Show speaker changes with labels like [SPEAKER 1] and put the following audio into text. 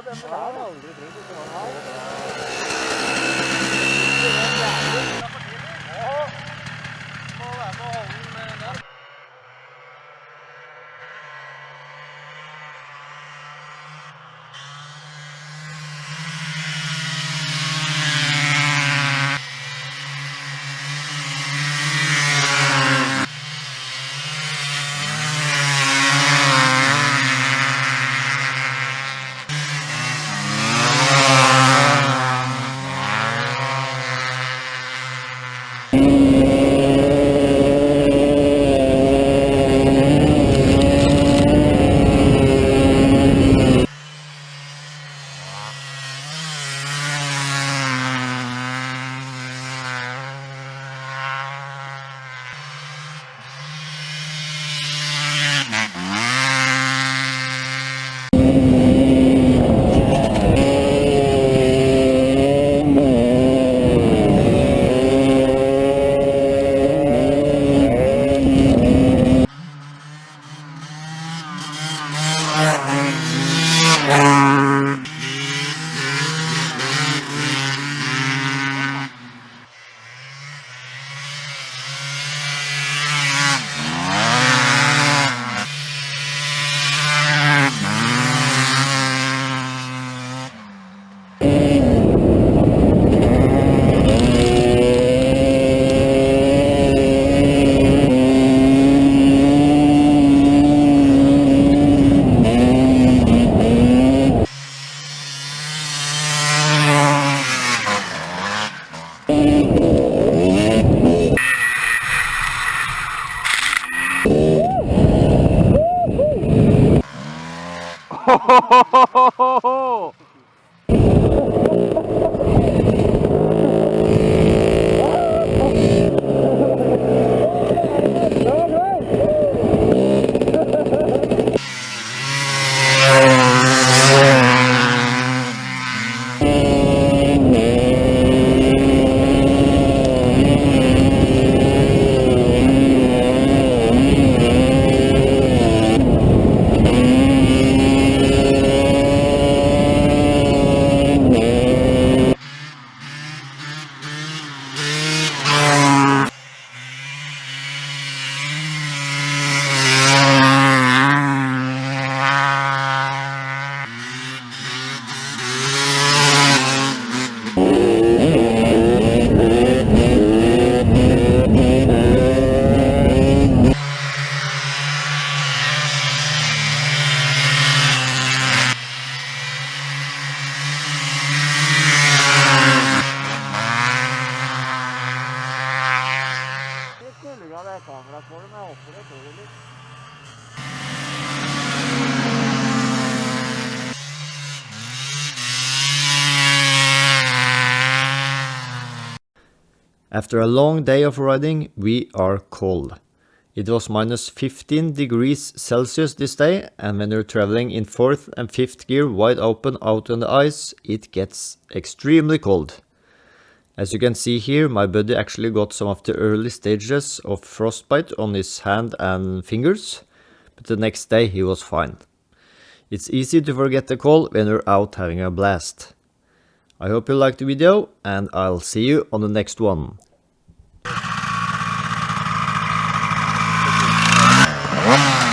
[SPEAKER 1] den vil jeg aldri tro det var her. Må være med å holde den der.
[SPEAKER 2] After a long day of riding, we are cold. It was minus 15 degrees Celsius this day, and when you're traveling in 4th and 5th gear wide open out on the ice, it gets extremely cold. As you can see here, my buddy actually got some of the early stages of frostbite on his hand and fingers, but the next day he was fine. It's easy to forget the cold when you're out having a blast. I hope you liked the video, and I'll see you on the next one.
[SPEAKER 1] Wow.